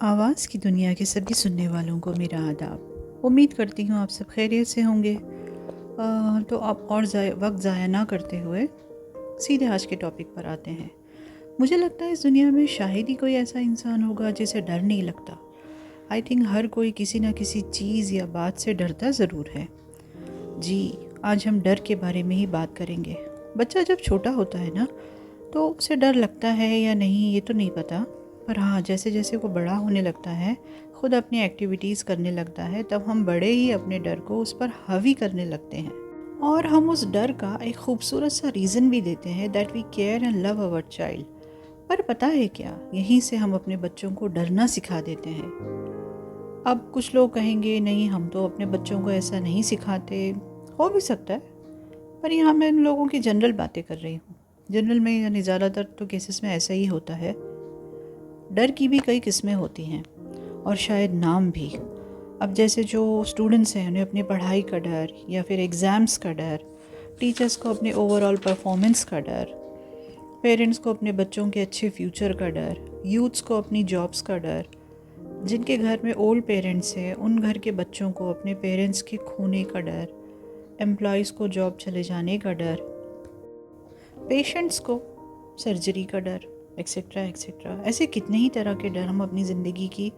आवाज़ की दुनिया के सभी सुनने वालों को मेरा आदाब। उम्मीद करती हूँ आप सब खैरियत से होंगे। तो आप और वक्त ज़ाया ना करते हुए सीधे आज के टॉपिक पर आते हैं। मुझे लगता है इस दुनिया में शायद ही कोई ऐसा इंसान होगा जिसे डर नहीं लगता। आई थिंक हर कोई किसी ना किसी चीज़ या बात से डरता ज़रूर है। जी, आज हम डर के बारे में ही बात करेंगे। बच्चा जब छोटा होता है ना, तो उसे डर लगता है या नहीं ये तो नहीं पता, पर हाँ, जैसे जैसे वो बड़ा होने लगता है, खुद अपनी एक्टिविटीज़ करने लगता है, तब हम बड़े ही अपने डर को उस पर हावी करने लगते हैं। और हम उस डर का एक खूबसूरत सा रीज़न भी देते हैं, that we care and love our child. पर पता है क्या, यहीं से हम अपने बच्चों को डरना सिखा देते हैं। अब कुछ लोग कहेंगे नहीं, हम तो अपने बच्चों को ऐसा नहीं सिखाते। हो भी सकता है, पर यहाँ मैं इन लोगों की जनरल बातें कर रही हूँ। जनरल में यानी ज़्यादातर तो केसेस में ऐसा ही होता है। डर की भी कई किस्में होती हैं और शायद नाम भी। अब जैसे जो स्टूडेंट्स हैं उन्हें अपनी पढ़ाई का डर, या फिर एग्ज़ाम्स का डर, टीचर्स को अपने ओवरऑल परफॉर्मेंस का डर, पेरेंट्स को अपने बच्चों के अच्छे फ्यूचर का डर, यूथ्स को अपनी जॉब्स का डर, जिनके घर में ओल्ड पेरेंट्स हैं उन घर के बच्चों को अपने पेरेंट्स के खोने का डर, एम्प्लॉयज़ को जॉब चले जाने का डर, पेशेंट्स को सर्जरी का डर, एक्सेट्रा एक्सेट्रा। ऐसे कितने ही तरह के डर हम अपनी ज़िंदगी की,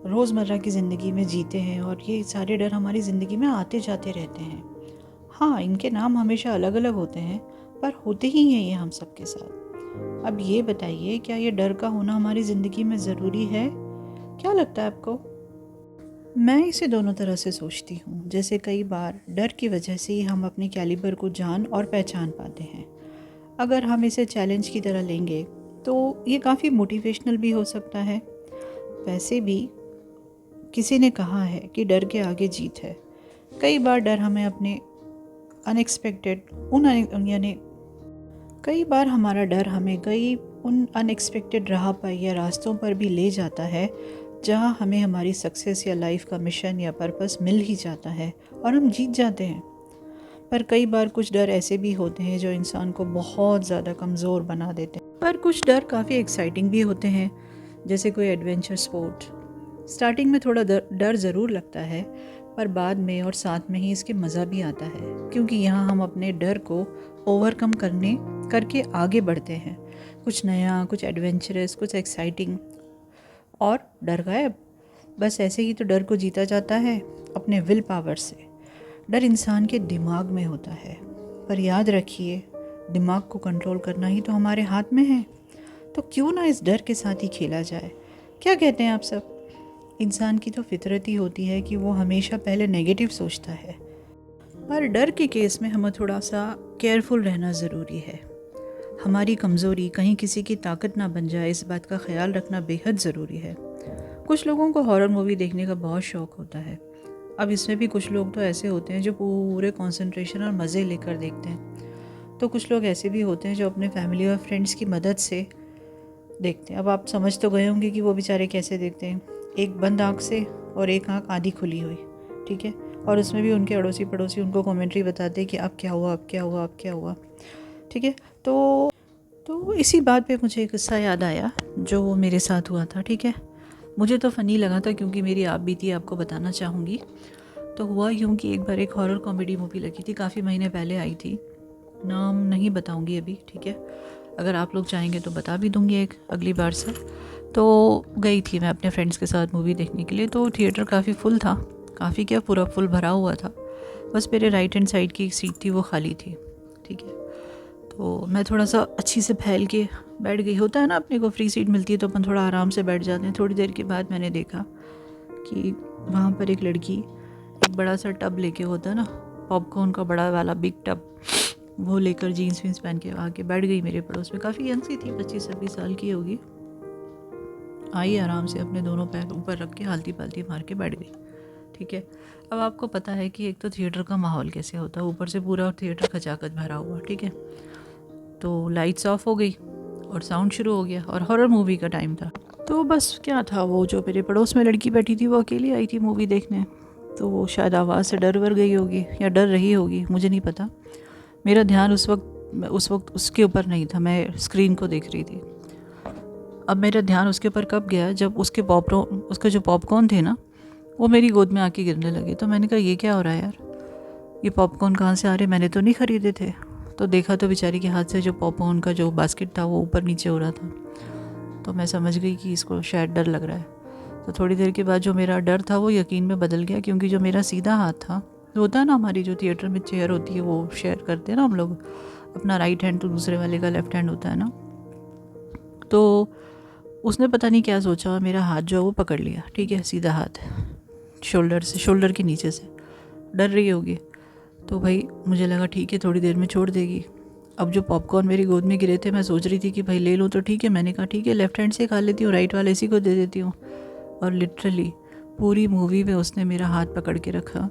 रोज़मर्रा की ज़िंदगी में जीते हैं, और ये सारे डर हमारी ज़िंदगी में आते जाते रहते हैं। हाँ, इनके नाम हमेशा अलग अलग होते हैं, पर होते ही हैं ये हम सब के साथ। अब ये बताइए, क्या ये डर का होना हमारी ज़िंदगी में ज़रूरी है? क्या लगता है आपको? मैं इसे दोनों तरह से सोचती हूँ। जैसे कई बार डर की वजह से ही हम अपने कैलिबर को जान और पहचान पाते हैं। अगर हम इसे चैलेंज की तरह लेंगे तो ये काफ़ी मोटिवेशनल भी हो सकता है। वैसे भी किसी ने कहा है कि डर के आगे जीत है। कई बार डर हमें अपने अनएक्सपेक्टेड यानी कई बार हमारा डर हमें कई उन अनएक्सपेक्टेड राह पर या रास्तों पर भी ले जाता है, जहां हमें हमारी सक्सेस या लाइफ का मिशन या पर्पस मिल ही जाता है और हम जीत जाते हैं। पर कई बार कुछ डर ऐसे भी होते हैं जो इंसान को बहुत ज़्यादा कमज़ोर बना देते हैं। पर कुछ डर काफ़ी एक्साइटिंग भी होते हैं, जैसे कोई एडवेंचर स्पोर्ट। स्टार्टिंग में थोड़ा डर ज़रूर लगता है, पर बाद में और साथ में ही इसके मज़ा भी आता है, क्योंकि यहाँ हम अपने डर को ओवरकम करके आगे बढ़ते हैं। कुछ नया, कुछ एडवेंचरस, कुछ एक्साइटिंग, और डर गायब। बस ऐसे ही तो डर को जीता जाता है, अपने विल पावर से। डर इंसान के दिमाग में होता है, पर याद रखिए, दिमाग को कंट्रोल करना ही तो हमारे हाथ में है। तो क्यों ना इस डर के साथ ही खेला जाए? क्या कहते हैं आप सब? इंसान की तो फितरत ही होती है कि वो हमेशा पहले नेगेटिव सोचता है, पर डर के केस में हमें थोड़ा सा केयरफुल रहना ज़रूरी है। हमारी कमज़ोरी कहीं किसी की ताकत ना बन जाए, इस बात का ख्याल रखना बेहद ज़रूरी है। कुछ लोगों को हॉरर मूवी देखने का बहुत शौक़ होता है। अब इसमें भी कुछ लोग तो ऐसे होते हैं जो पूरे कंसंट्रेशन और मज़े लेकर देखते हैं, तो कुछ लोग ऐसे भी होते हैं जो अपने फैमिली और फ्रेंड्स की मदद से देखते हैं। अब आप समझ तो गए होंगे कि वो बेचारे कैसे देखते हैं। एक बंद आँख से और एक आँख आधी खुली हुई, ठीक है, और उसमें भी उनके अड़ोसी पड़ोसी उनको कमेंट्री बताते हैं कि अब क्या हुआ, अब क्या हुआ, अब क्या हुआ, ठीक है। तो इसी बात पे मुझे एक किस्सा याद आया जो मेरे साथ हुआ था, ठीक है। मुझे तो फ़नी लगा था क्योंकि मेरी आप बीती आपको बताना चाहूँगी। तो हुआ यूँ कि एक बार एक हॉरर कॉमेडी मूवी लगी थी, काफ़ी महीने पहले आई थी। नाम नहीं बताऊँगी अभी, ठीक है। अगर आप लोग चाहेंगे तो बता भी दूँगी एक अगली बार से। तो गई थी मैं अपने फ्रेंड्स के साथ मूवी देखने के लिए। तो थिएटर काफ़ी फुल था, काफ़ी क्या, पूरा फुल भरा हुआ था। बस मेरे राइट हैंड साइड की एक सीट थी, वो खाली थी, ठीक है। तो मैं थोड़ा सा अच्छी से फैल के बैठ गई। होता है ना, अपने को फ्री सीट मिलती है तो अपन थोड़ा आराम से बैठ जाते हैं। थोड़ी देर के बाद मैंने देखा कि वहाँ पर एक लड़की एक बड़ा सा टब लेके, होता है ना पॉपकॉर्न का बड़ा वाला बिग टब, वो लेकर जीन्स वीन्स पहन के आके बैठ गई मेरे पड़ोस में। काफ़ी यंग सी थी, 25-26 साल की होगी। आई आराम से अपने दोनों पैर ऊपर रख के हालती पालती मार के बैठ गई, ठीक है। अब आपको पता है कि एक तो थिएटर का माहौल कैसे होता है, ऊपर से पूरा थिएटर खचाखच भरा हुआ, ठीक है। तो लाइट्स ऑफ हो गई और साउंड शुरू हो गया, और हॉरर मूवी का टाइम था। तो बस क्या था, वो जो मेरे पड़ोस में लड़की बैठी थी वो अकेली आई थी मूवी देखने। तो वो शायद आवाज़ से डर वर गई होगी या डर रही होगी, मुझे नहीं पता। मेरा ध्यान उस वक्त उसके ऊपर नहीं था, मैं स्क्रीन को देख रही थी। अब मेरा ध्यान उसके ऊपर कब गया, जब उसके जो पॉपकॉर्न थे ना, वो मेरी गोद में आके गिरने लगे। तो मैंने कहा ये क्या हो रहा है यार, ये पॉपकॉर्न कहाँ से आ रहे, मैंने तो नहीं ख़रीदे थे। तो देखा तो बेचारी के हाथ से जो पॉपकॉर्न का जो बास्केट था वो ऊपर नीचे हो रहा था। तो मैं समझ गई कि इसको शायद डर लग रहा है। तो थोड़ी देर के बाद जो मेरा डर था वो यकीन में बदल गया, क्योंकि जो मेरा सीधा हाथ था, तो होता है ना हमारी जो थिएटर में चेयर होती है वो शेयर करते हैं ना हम लोग, अपना राइट हैंड तो दूसरे वाले का लेफ्ट हैंड होता है ना। तो उसने पता नहीं क्या सोचा, मेरा हाथ जो है वो पकड़ लिया, ठीक है, सीधा हाथ, शोल्डर के नीचे से। डर रही होगी, तो भाई मुझे लगा ठीक है थोड़ी देर में छोड़ देगी। अब जो पॉपकॉर्न मेरी गोद में गिरे थे, मैं सोच रही थी कि भाई ले लूँ तो ठीक है। मैंने कहा ठीक है लेफ़्ट हैंड से खा लेती हूँ, राइट वाले इसी को दे देती हूँ। और लिटरली पूरी मूवी में उसने मेरा हाथ पकड़ के रखा,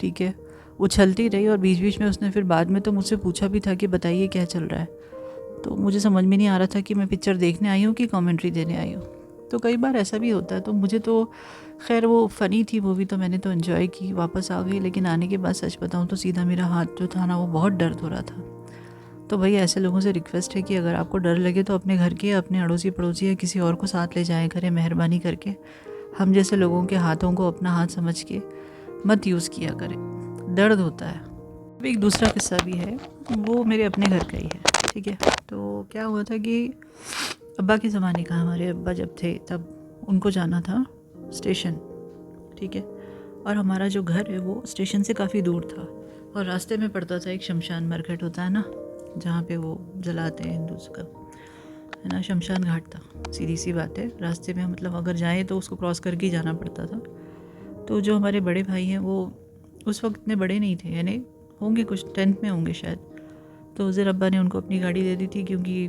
ठीक है, उछलती रही। और बीच बीच में उसने फिर बाद में तो मुझसे पूछा भी था कि बताइए क्या चल रहा है। तो मुझे समझ में नहीं आ रहा था कि मैं पिक्चर देखने आई हूँ कि कमेंट्री देने आई हूँ। तो कई बार ऐसा भी होता है। तो मुझे तो खैर वो फ़नी थी मूवी, तो मैंने तो एंजॉय की, वापस आ गई। लेकिन आने के बाद सच बताऊँ तो सीधा मेरा हाथ जो था ना वो बहुत दर्द हो रहा था। तो भाई ऐसे लोगों से रिक्वेस्ट है कि अगर आपको डर लगे तो अपने घर के, अपने अड़ोसी पड़ोसी या किसी और को साथ ले जाया करें, मेहरबानी करके। हम जैसे लोगों के हाथों को अपना हाथ समझ के मत यूज़ किया करें, दर्द होता है। अब एक दूसरा किस्सा भी है, वो मेरे अपने घर का ही है, ठीक है। तो क्या हुआ था कि अब्बा के ज़माने का, हमारे अब्बा जब थे तब उनको जाना था स्टेशन, ठीक है। और हमारा जो घर है वो स्टेशन से काफ़ी दूर था, और रास्ते में पड़ता था एक शमशान मरघट होता है ना, जहाँ पे वो जलाते हैं हिंदूज का, है ना, शमशान घाट था। सीधी सी बात है, रास्ते में मतलब अगर जाए तो उसको क्रॉस करके ही जाना पड़ता था। तो जो हमारे बड़े भाई हैं वो उस वक्त इतने बड़े नहीं थे, यानी होंगे कुछ 10th में होंगे शायद। तो उज़र अब्बा ने उनको अपनी गाड़ी दे दी थी, क्योंकि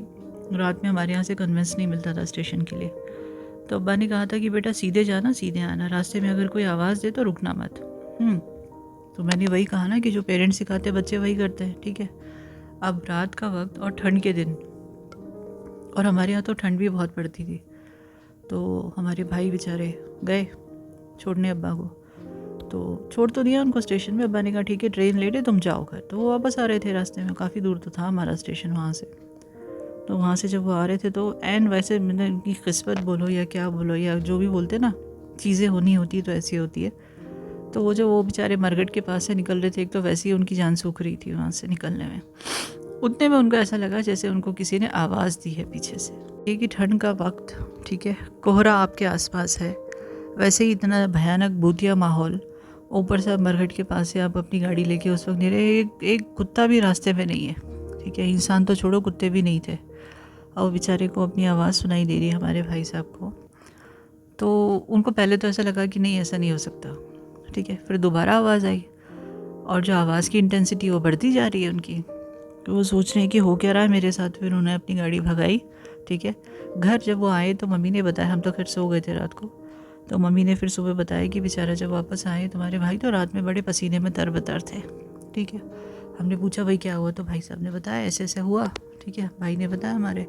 रात में हमारे यहाँ से कन्वेंस नहीं मिलता था स्टेशन के लिए। तो अब्बा ने कहा था कि बेटा सीधे जाना सीधे आना, रास्ते में अगर कोई आवाज़ दे तो रुकना मत। तो मैंने वही कहा ना कि जो पेरेंट्स सिखाते हैं बच्चे वही करते हैं, ठीक है। अब रात का वक्त और ठंड के दिन, और हमारे यहाँ तो ठंड भी बहुत पड़ती थी। तो हमारे भाई बेचारे गए छोड़ने अब्बा को। तो छोड़ तो दिया उनको स्टेशन में। अब्बा ने कहा ठीक है ट्रेन लेट है तुम जाओ घर। तो वो वापस आ रहे थे, रास्ते में काफ़ी दूर तो था हमारा स्टेशन वहाँ से। तो वहाँ से जब वो आ रहे थे तो एन वैसे मैंने उनकी किस्मत बोलो या क्या बोलो या जो भी बोलते ना, चीज़ें होनी होती तो ऐसी होती है। तो वो बेचारे मरघट के पास से निकल रहे थे, एक तो वैसे ही उनकी जान सूख रही थी वहाँ से निकलने में। उतने में उनको ऐसा लगा जैसे उनको किसी ने आवाज़ दी है पीछे से। ये कि ठंड का वक्त, ठीक है, कोहरा आपके आसपास है, वैसे ही इतना भयानक भूतिया माहौल, ऊपर से आप मरघट के पास से आप अपनी गाड़ी लेके उस वक्त निकले, एक कुत्ता भी रास्ते में नहीं है, ठीक है, इंसान तो छोड़ो कुत्ते भी नहीं थे। और बेचारे को अपनी आवाज़ सुनाई दे रही है हमारे भाई साहब को। तो उनको पहले तो ऐसा लगा कि नहीं ऐसा नहीं हो सकता, ठीक है। फिर दोबारा आवाज़ आई, और जो आवाज़ की इंटेंसिटी वो बढ़ती जा रही है उनकी। तो वो सोच रहे हैं कि हो क्या रहा है मेरे साथ। फिर उन्होंने अपनी गाड़ी भगाई, ठीक है। घर जब वो आए तो मम्मी ने बताया, हम तो खैर सो गए थे रात को, तो मम्मी ने फिर सुबह बताया कि बेचारा जब वापस आए तुम्हारे भाई तो रात में बड़े पसीने में तरबतर थे, ठीक है। हमने पूछा भाई क्या हुआ, तो भाई साहब ने बताया ऐसे ऐसे हुआ, ठीक है। भाई ने बताया हमारे,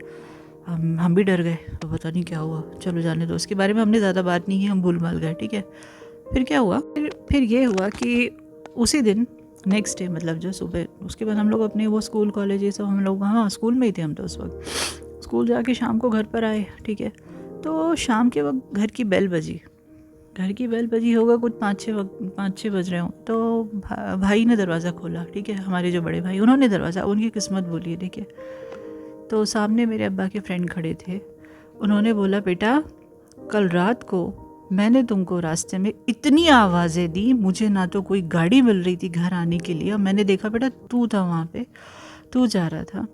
हम भी डर गए, तो पता नहीं क्या हुआ, चलो जाने दो, उसके बारे में हमने ज़्यादा बात नहीं की, हम भूल भाल गए, ठीक है। फिर क्या हुआ, फिर ये हुआ कि उसी दिन नेक्स्ट डे, मतलब जो सुबह, उसके बाद हम लोग अपने वो स्कूल कॉलेज ये सब हम लोग, हाँ स्कूल में ही थे हम तो उस वक्त। स्कूल जाके शाम को घर पर आए, ठीक है। तो शाम के वक्त घर की बेल बजी होगा कुछ 5-6 बज रहे हों। तो भाई ने दरवाज़ा खोला, ठीक है, हमारे जो बड़े भाई, उन्होंने दरवाज़ा, उनकी किस्मत बोली है, ठीक है। तो सामने मेरे अब्बा के फ्रेंड खड़े थे, उन्होंने बोला बेटा कल रात को मैंने तुमको रास्ते में इतनी आवाज़ें दी, मुझे ना तो कोई गाड़ी मिल रही थी घर आने के लिए, मैंने देखा बेटा तू था वहाँ पे, तू जा रहा था,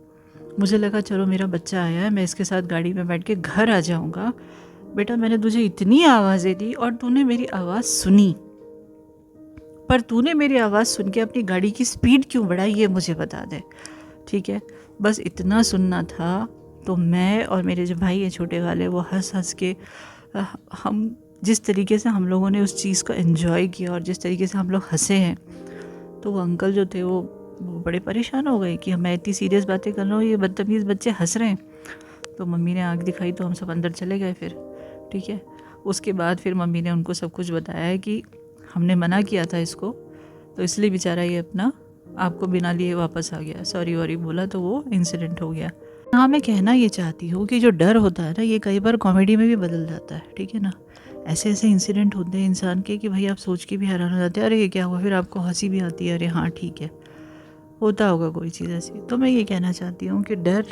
मुझे लगा चलो मेरा बच्चा आया है, मैं इसके साथ गाड़ी में बैठ के घर आ जाऊँगा। बेटा मैंने तुझे इतनी आवाज़ें दी और तूने मेरी आवाज़ सुनी, पर तूने मेरी आवाज़ सुन के अपनी गाड़ी की स्पीड क्यों बढ़ाई ये मुझे बता दे, ठीक है। बस इतना सुनना था। तो मैं और मेरे जो भाई हैं छोटे वाले, वो हंस हंस के, हम जिस तरीके से हम लोगों ने उस चीज़ को एंजॉय किया और जिस तरीके से हम लोग हंसे हैं, तो वो अंकल जो थे वो बड़े परेशान हो गए कि मैं इतनी सीरियस बातें कर रहा हूँ, ये बदतमीज़ बच्चे हंस रहे हैं। तो मम्मी ने आँख दिखाई तो हम सब अंदर चले गए फिर, ठीक है। उसके बाद फिर मम्मी ने उनको सब कुछ बताया है कि हमने मना किया था इसको, तो इसलिए बेचारा ये अपना आपको बिना लिए वापस आ गया, सॉरी वॉरी बोला, तो वो इंसिडेंट हो गया। हाँ, मैं कहना ये चाहती हूँ कि जो डर होता है ना, ये कई बार कॉमेडी में भी बदल जाता है, ठीक है ना? ऐसे-ऐसे इंसिडेंट होते हैं इंसान के कि भाई आप सोच के भी हैरान हो जाते हैं, अरे ये क्या हुआ? फिर आपको हँसी भी आती है, अरे हाँ, ठीक है, होता होगा कोई चीज़ ऐसी। तो मैं ये कहना चाहती हूँ कि डर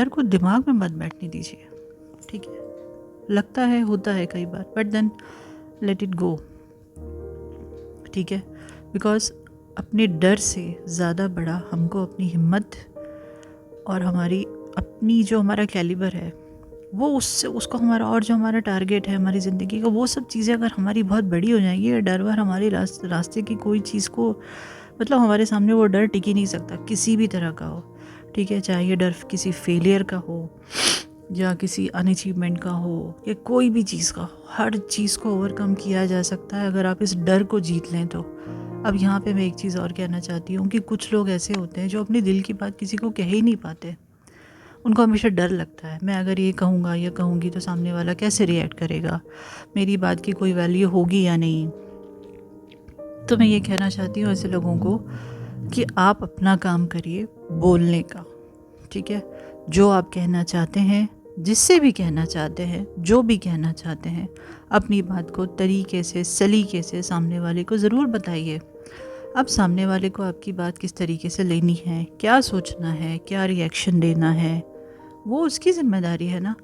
को दिमाग में मत बैठने दीजिए, ठीक है? लगता है, होता है कई बार, but then let it go, ठीक है? बिकॉज़ अपने डर से ज़्यादा बड़ा हमको अपनी हिम्मत और जो हमारा कैलिबर है, वो उसको हमारा, और जो हमारा टारगेट है हमारी ज़िंदगी का, वो सब चीज़ें अगर हमारी बहुत बड़ी हो जाएंगी, या डर वर हमारी रास्ते की कोई चीज़ को, मतलब हमारे सामने वो डर टिक ही नहीं सकता, किसी भी तरह का हो, ठीक है? चाहे ये डर किसी फेलियर का हो, या किसी अनअचीवमेंट का हो, या कोई भी चीज़ का हो, हर चीज़ को ओवरकम किया जा सकता है अगर आप इस डर को जीत लें तो। अब यहाँ पे मैं एक चीज़ और कहना चाहती हूँ कि कुछ लोग ऐसे होते हैं जो अपने दिल की बात किसी को कह ही नहीं पाते। उनको हमेशा डर लगता है, मैं अगर ये कहूँगा या कहूँगी तो सामने वाला कैसे रिएक्ट करेगा, मेरी बात की कोई वैल्यू होगी या नहीं। तो मैं ये कहना चाहती हूँ ऐसे लोगों को कि आप अपना काम करिए बोलने का, ठीक है? जो आप कहना चाहते हैं, जिससे भी कहना चाहते हैं, जो भी कहना चाहते हैं, अपनी बात को तरीके से, सलीके से सामने वाले को ज़रूर बताइए। अब सामने वाले को आपकी बात किस तरीके से लेनी है, क्या सोचना है, क्या रिएक्शन देना है, वो उसकी ज़िम्मेदारी है ना।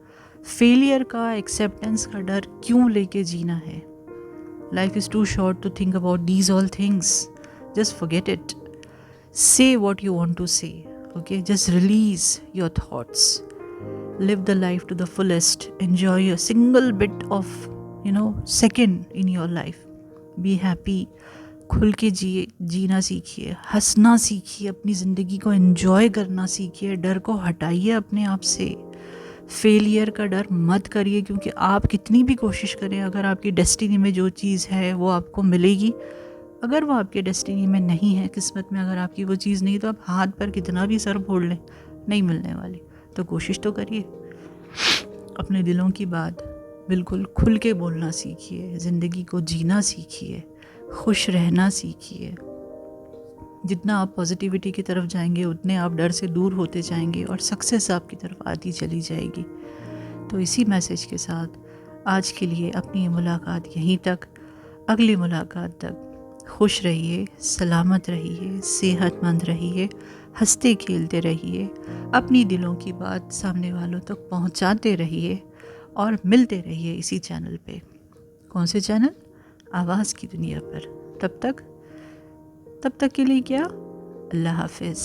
फेलियर का, एक्सेप्टेंस का डर क्यों लेके जीना है? Life is too short to think about these all things. Just forget it. Say what you want to say, okay? Just release your thoughts. Live the life to the fullest. Enjoy a single bit of, second in your life. Be happy. खुल के जीना सीखिए, हंसना सीखिए, अपनी ज़िंदगी को enjoy करना सीखिए, डर को हटाइए अपने आप से। फेलियर का डर मत करिए, क्योंकि आप कितनी भी कोशिश करें, अगर आपकी डेस्टिनी में जो चीज़ है वो आपको मिलेगी। अगर वो आपके डेस्टिनी में नहीं है, किस्मत में अगर आपकी वो चीज़ नहीं, तो आप हाथ पर कितना भी सर फोड़ लें, नहीं मिलने वाली। तो कोशिश तो करिए। अपने दिलों की बात बिल्कुल खुल के बोलना सीखिए, ज़िंदगी को जीना सीखिए, खुश रहना सीखिए। जितना आप पॉजिटिविटी की तरफ जाएंगे, उतने आप डर से दूर होते जाएंगे और सक्सेस आपकी तरफ आती चली जाएगी। तो इसी मैसेज के साथ आज के लिए अपनी मुलाकात यहीं तक। अगली मुलाकात तक खुश रहिए, सलामत रहिए, सेहतमंद रहिए, हंसते खेलते रहिए, अपनी दिलों की बात सामने वालों तक पहुंचाते रहिए और मिलते रहिए इसी चैनल पे। कौन से चैनल? आवाज़ की दुनिया पर। तब तक के लिए क्या? अल्लाह हाफिज़।